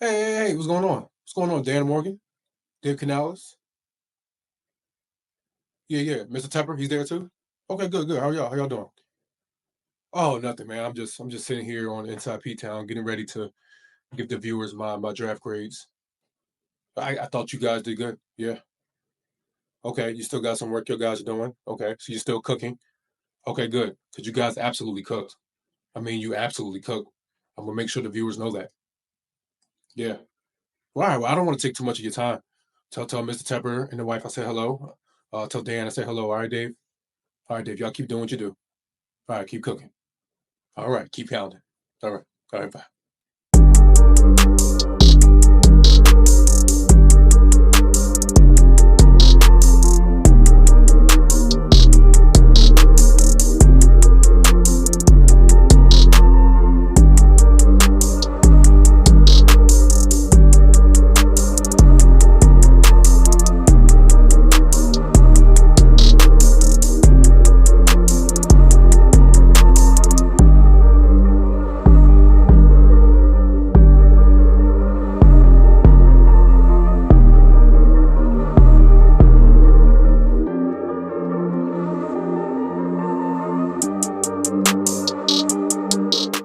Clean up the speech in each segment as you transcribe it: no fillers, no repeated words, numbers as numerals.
Hey, what's going on? What's going on, Dan Morgan? Dave Canales? Yeah. Mr. Tepper, he's there too? Okay, good. How y'all? How y'all doing? Oh, nothing, man. I'm just sitting here on Inside P Town, getting ready to give the viewers my draft grades. I thought you guys did good. Yeah. Okay, you still got some work you guys are doing. Okay, so you're still cooking. Okay, good. Because you guys absolutely cooked. I mean, you absolutely cooked. I'm gonna make sure the viewers know that. Yeah. All right. Well, I don't want to take too much of your time. Tell Mr. Tepper and the wife I said hello. Tell Dan I say hello. All right, Dave. All right, Dave. Y'all keep doing what you do. All right, keep cooking. All right, keep pounding. All right. All right, bye.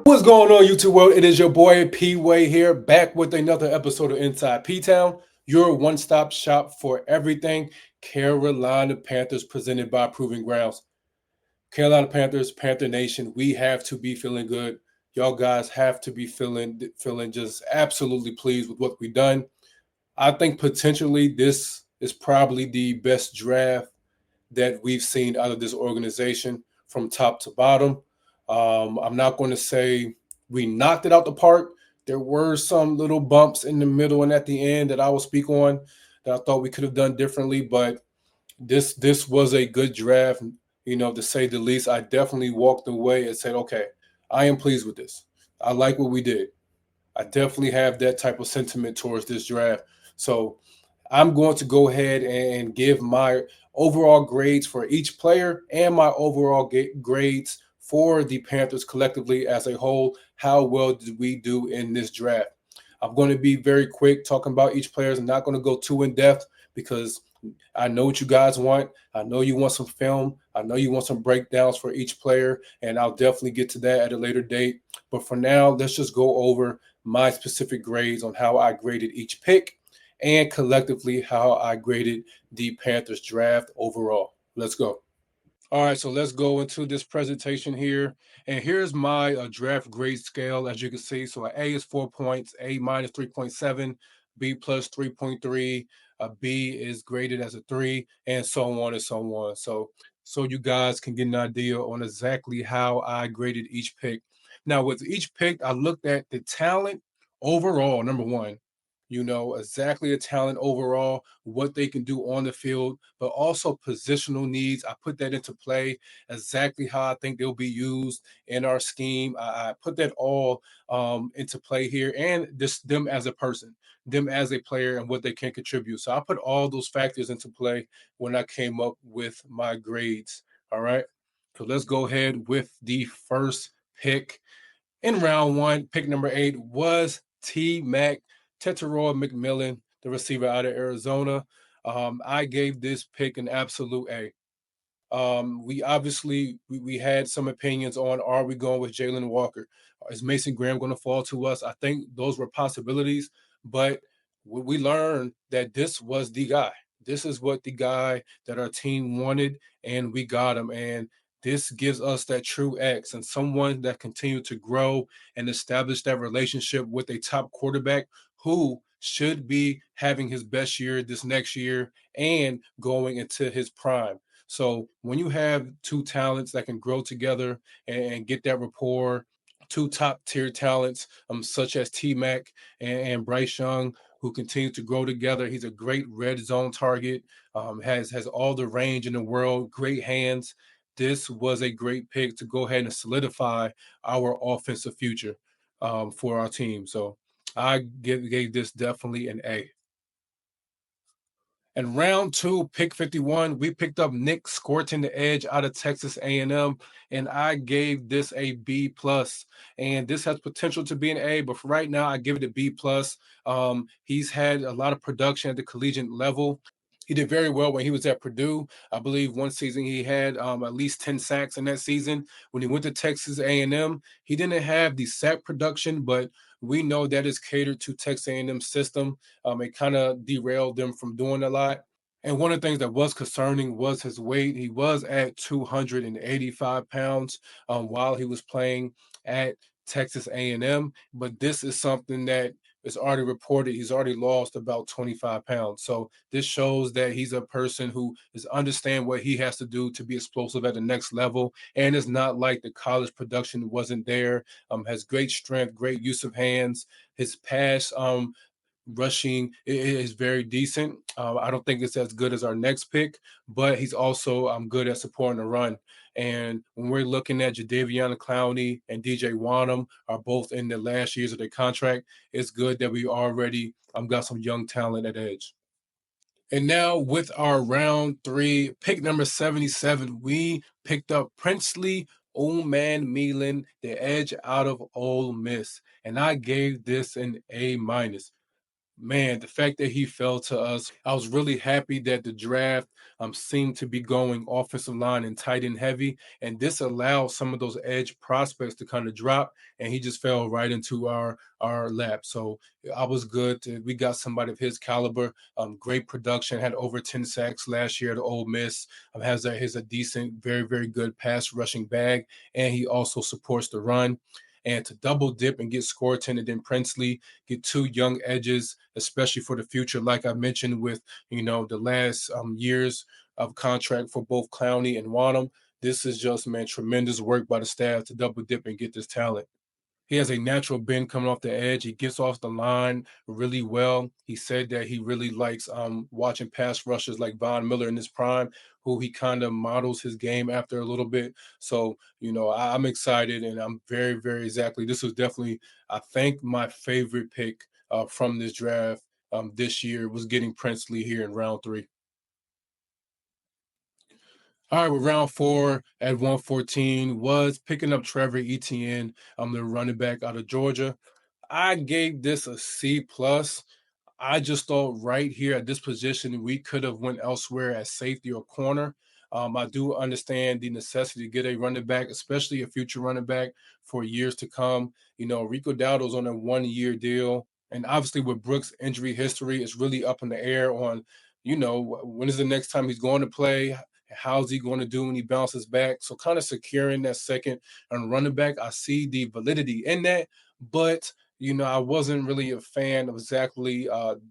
What's going on, YouTube world? It is your boy P Way here, back with another episode of Inside P Town, your one-stop shop for everything Carolina Panthers, presented by Proving Grounds. Carolina Panthers, Panther Nation, we have to be feeling good. Y'all guys have to be feeling just absolutely pleased with what we've done. I think potentially this is probably the best draft that we've seen out of this organization from top to bottom. I'm not going to say we knocked it out the park. There were some little bumps in the middle and at the end that I will speak on that I thought we could have done differently, but this was a good draft, to say the least. I definitely walked away and said, okay, I am pleased with this. I like what we did. I definitely have that type of sentiment towards this draft. So I'm going to go ahead and give my overall grades for each player and my overall grades for the Panthers collectively as a whole. How well did we do in this draft? I'm going to be very quick talking about each player. I'm not going to go too in depth because I know what you guys want. I know you want some film. I know you want some breakdowns for each player, and I'll definitely get to that at a later date. But for now, let's just go over my specific grades on how I graded each pick and collectively how I graded the Panthers draft overall. Let's go. All right, so let's go into this presentation here. And here's my draft grade scale, as you can see. So an A is 4 points, A minus 3.7, B plus 3.3, a B is graded as a 3, and so on and so on. So you guys can get an idea on exactly how I graded each pick. Now, with each pick, I looked at the talent overall, number one. Exactly the talent overall, what they can do on the field, but also positional needs. I put that into play, exactly how I think they'll be used in our scheme. I put that all into play here, and this them as a person, them as a player, and what they can contribute. So I put all those factors into play when I came up with my grades. All right. So let's go ahead with the first pick in round one. Pick number 8 was T Mac Teteroy McMillan, the receiver out of Arizona. I gave this pick an absolute A. We obviously we had some opinions on, are we going with Jalen Walker? Is Mason Graham going to fall to us? I think those were possibilities, but we learned that this was the guy. This is what the guy that our team wanted, and we got him. And this gives us that true X and someone that continued to grow and establish that relationship with a top quarterback who should be having his best year this next year and going into his prime. So when you have two talents that can grow together and get that rapport, two top tier talents, such as T Mac and Bryce Young, who continue to grow together. He's a great red zone target. Has all the range in the world. Great hands. This was a great pick to go ahead and solidify our offensive future for our team. So I gave this definitely an A. In round two, pick 51, we picked up Nick Scorton, the edge out of Texas A&M, and I gave this a B plus. And this has potential to be an A, but for right now, I give it a B plus. He's had a lot of production at the collegiate level. He did very well when he was at Purdue. I believe one season he had at least 10 sacks in that season. When he went to Texas A&M, he didn't have the sack production, but we know that is catered to Texas A&M system. It kind of derailed them from doing a lot. And one of the things that was concerning was his weight. He was at 285 pounds while he was playing at Texas A&M, but this is something that is already reported. He's already lost about 25 pounds. So this shows that he's a person who is understand what he has to do to be explosive at the next level. And it's not like the college production wasn't there. Has great strength, great use of hands. His pass rushing is very decent. I don't think it's as good as our next pick, but he's also good at supporting the run. And when we're looking at Jadeveon Clowney and DJ Wanham are both in the last years of their contract, it's good that we already got some young talent at edge. And now with our round three, pick number 77, we picked up Princely Oman Milan, the edge out of Ole Miss. And I gave this an A minus. Man, the fact that he fell to us, I was really happy that the draft seemed to be going offensive line and tight end heavy, and this allowed some of those edge prospects to kind of drop, and he just fell right into our lap. So I was good. We got somebody of his caliber. Great production. Had over 10 sacks last year at Ole Miss. Has a decent, very very good pass rushing bag, and he also supports the run. And to double dip and get Scorton and then Princely, get two young edges, especially for the future, like I mentioned with the last years of contract for both Clowney and Wanham. This is just tremendous work by the staff to double dip and get this talent. He has a natural bend coming off the edge. He gets off the line really well. He said that he really likes watching pass rushers like Von Miller in his prime, who he kind of models his game after a little bit. So, I'm excited and I'm very, very exactly. This was definitely, I think, my favorite pick from this draft this year was getting Princely here in round three. All right, with round four at 114 was picking up Trevor Etienne, the running back out of Georgia. I gave this a C plus. I just thought right here at this position we could have went elsewhere at safety or corner. I do understand the necessity to get a running back, especially a future running back for years to come. Rico Dowdle's on a 1-year deal, and obviously with Brooks' injury history, it's really up in the air on, when is the next time he's going to play. How's he going to do when he bounces back? So kind of securing that second and running back, I see the validity in that, but I wasn't really a fan of exactly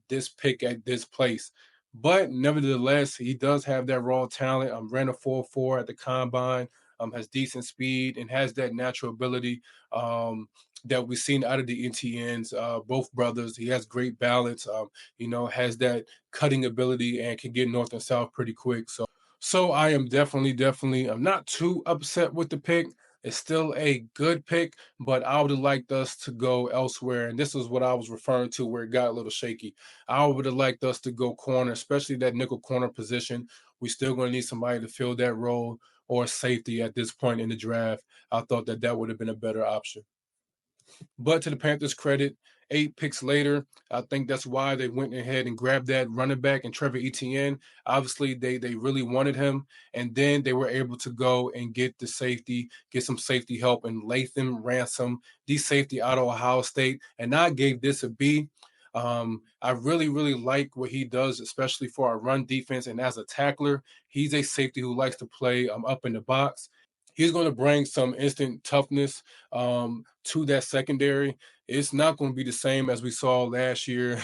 this pick at this place. But nevertheless, he does have that raw talent. Ran a 4.4 at the combine, has decent speed, and has that natural ability that we've seen out of the NTNs, both brothers. He has great balance, has that cutting ability and can get north and south pretty quick. So I am definitely, I'm not too upset with the pick. It's still a good pick, but I would have liked us to go elsewhere. And this is what I was referring to where it got a little shaky. I would have liked us to go corner, especially that nickel corner position. We still going to need somebody to fill that role or safety at this point in the draft. I thought that would have been a better option. But to the Panthers' credit, 8 picks later, I think that's why they went ahead and grabbed that running back and Trevor Etienne. Obviously, they really wanted him, and then they were able to go and get the safety, get some safety help, and Latham Ransom, the safety out of Ohio State. And I gave this a B. I really, really like what he does, especially for our run defense. And as a tackler, he's a safety who likes to play up in the box. He's going to bring some instant toughness to that secondary. It's not going to be the same as we saw last year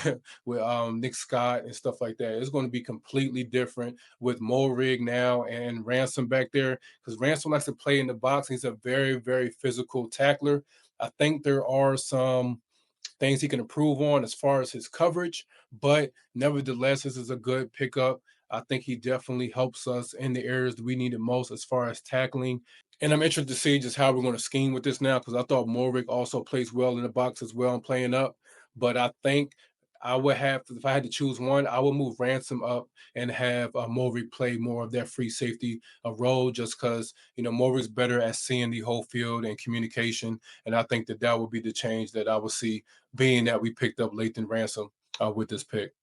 with Nick Scott and stuff like that. It's going to be completely different with Morig now and Ransom back there because Ransom likes to play in the box. He's a very, very physical tackler. I think there are some things he can improve on as far as his coverage, but nevertheless, this is a good pickup. I think he definitely helps us in the areas that we need it most as far as tackling. And I'm interested to see just how we're going to scheme with this now because I thought Morik also plays well in the box as well and playing up. But I think I would have, if I had to choose one, I would move Ransom up and have Maury play more of that free safety role, just because Maury's better at seeing the whole field and communication, and I think that that would be the change that I would see, being that we picked up Lathan Ransom with this pick.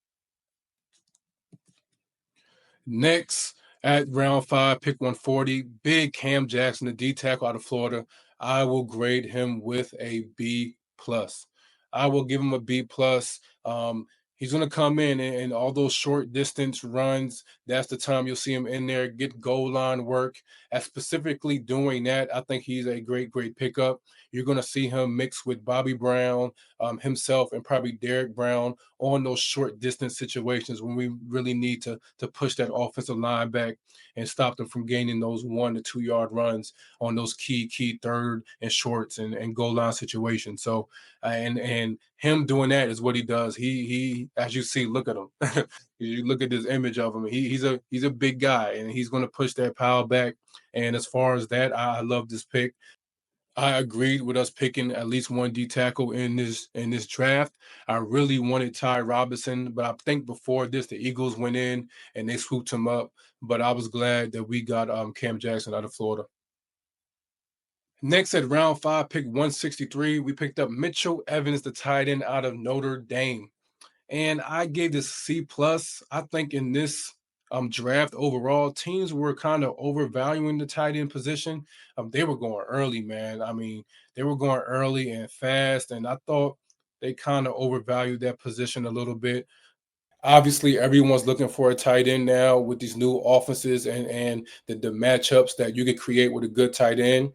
Next, at round 5, pick 140, big Cam Jackson, the D tackle out of Florida. I will grade him with a B plus. I will give him a B plus. He's going to come in and all those short distance runs. That's the time you'll see him in there, get goal line work. At specifically doing that, I think he's a great pickup. You're going to see him mix with Bobby Brown, himself, and probably Derek Brown on those short distance situations when we really need to push that offensive line back and stop them from gaining those 1 to 2 yard runs on those key third and shorts and goal line situations. So and him doing that is what he does. He as you see, look at him. You look at this image of him. He's a big guy and he's going to push that power back. And as far as that, I love this pick. I agreed with us picking at least one D tackle in this draft. I really wanted Ty Robinson, but I think before this the Eagles went in and they swooped him up. But I was glad that we got Cam Jackson out of Florida. Next at round 5, pick 163, we picked up Mitchell Evans, the tight end out of Notre Dame. And I gave this C plus. I think in this draft overall, teams were kind of overvaluing the tight end position. They were going early, man. I mean, they were going early and fast, and I thought they kind of overvalued that position a little bit. Obviously, everyone's looking for a tight end now with these new offenses and the matchups that you can create with a good tight end,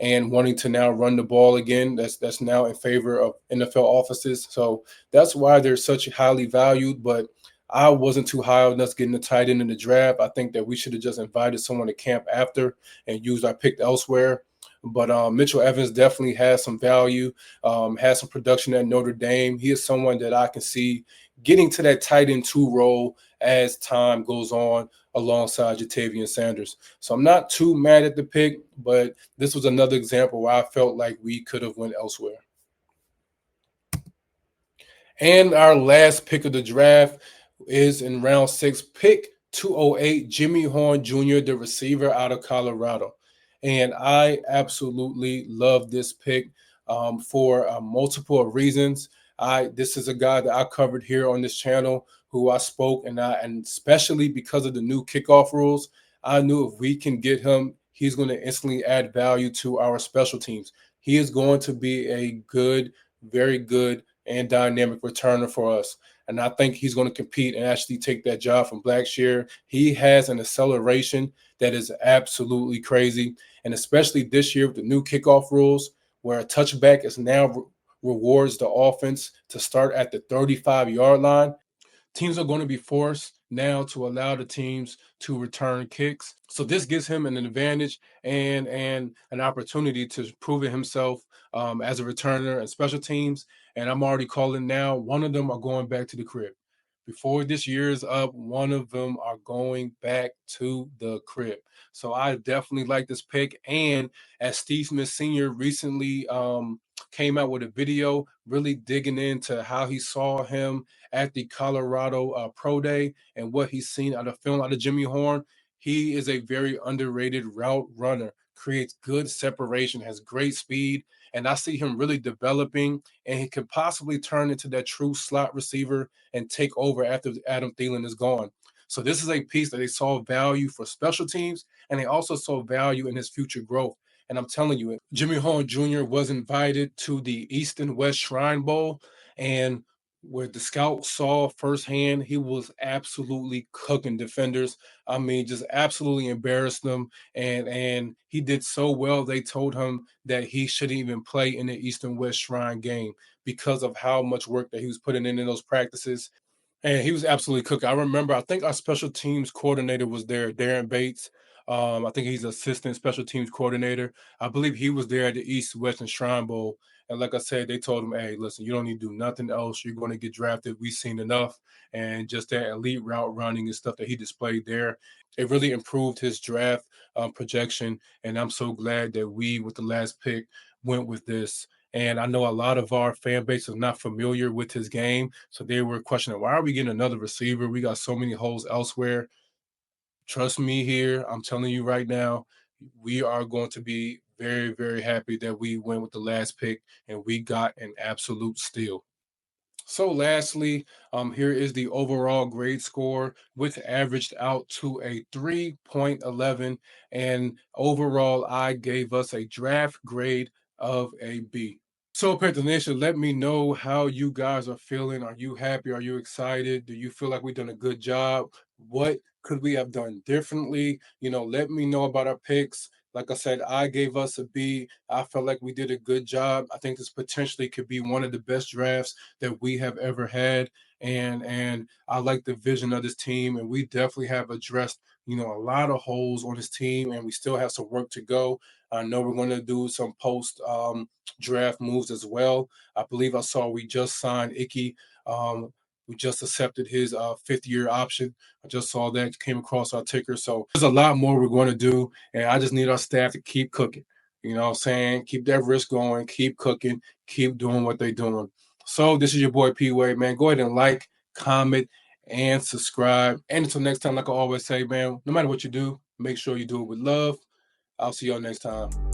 and wanting to now run the ball again. That's now in favor of NFL offenses. So that's why they're such highly valued. But I wasn't too high on us getting a tight end in the draft. I think that we should have just invited someone to camp after and used our pick elsewhere. But Mitchell Evans definitely has some value, has some production at Notre Dame. He is someone that I can see getting to that tight end 2 role as time goes on alongside Jatavian Sanders. So I'm not too mad at the pick, but this was another example where I felt like we could have went elsewhere. And our last pick of the draft is in round 6, pick 208, Jimmy Horn Jr., the receiver out of Colorado. And I absolutely love this pick for multiple reasons. This is a guy that I covered here on this channel who I spoke, and especially because of the new kickoff rules, I knew if we can get him, he's going to instantly add value to our special teams. He is going to be a good, very good and dynamic returner for us. And I think he's going to compete and actually take that job from Blackshear. He has an acceleration that is absolutely crazy. And especially this year with the new kickoff rules, where a touchback is now rewards the offense to start at the 35-yard line. Teams are going to be forced now to allow the teams to return kicks. So this gives him an advantage and an opportunity to prove it himself as a returner and special teams. And I'm already calling now, one of them are going back to the crib. Before this year is up, one of them are going back to the crib. So I definitely like this pick. And as Steve Smith Sr. recently came out with a video really digging into how he saw him at the Colorado Pro Day and what he's seen out of film out of Jimmy Horn. He is a very underrated route runner, creates good separation, has great speed, and I see him really developing, and he could possibly turn into that true slot receiver and take over after Adam Thielen is gone. So this is a piece that they saw value for special teams, and they also saw value in his future growth. And I'm telling you, Jimmy Horn Jr. was invited to the East and West Shrine Bowl, and where the scout saw firsthand, he was absolutely cooking defenders. I mean, just absolutely embarrassed them. And he did so well, they told him that he shouldn't even play in the East and West Shrine game because of how much work that he was putting in those practices. And he was absolutely cooking. I remember, I think our special teams coordinator was there, Darren Bates. I think he's assistant special teams coordinator. I believe he was there at the East Western Shrine Bowl. And like I said, they told him, hey, listen, you don't need to do nothing else. You're going to get drafted. We've seen enough. And just that elite route running and stuff that he displayed there, it really improved his draft projection. And I'm so glad that we, with the last pick, went with this. And I know a lot of our fan base is not familiar with his game. So they were questioning, why are we getting another receiver? We got so many holes elsewhere. Trust me here. I'm telling you right now, we are going to be very, very happy that we went with the last pick and we got an absolute steal. So lastly, here is the overall grade score, which averaged out to a 3.11. And overall, I gave us a draft grade of a B. So, Panther Nation, let me know how you guys are feeling. Are you happy? Are you excited? Do you feel like we've done a good job? What could we have done differently? Let me know about our picks. Like I said, I gave us a B. I felt like we did a good job. I think this potentially could be one of the best drafts that we have ever had. And I like the vision of this team. And we definitely have addressed, a lot of holes on this team, and we still have some work to go. I know we're going to do some post draft moves as well. I believe I saw we just signed Icky. We just accepted his fifth-year option. I just saw that came across our ticker. So there's a lot more we're going to do, and I just need our staff to keep cooking. You know what I'm saying? Keep that risk going, keep cooking, keep doing what they're doing. So this is your boy P Way, man. Go ahead and like, comment, and subscribe. And until next time, like I always say, man, no matter what you do, make sure you do it with love. I'll see y'all next time.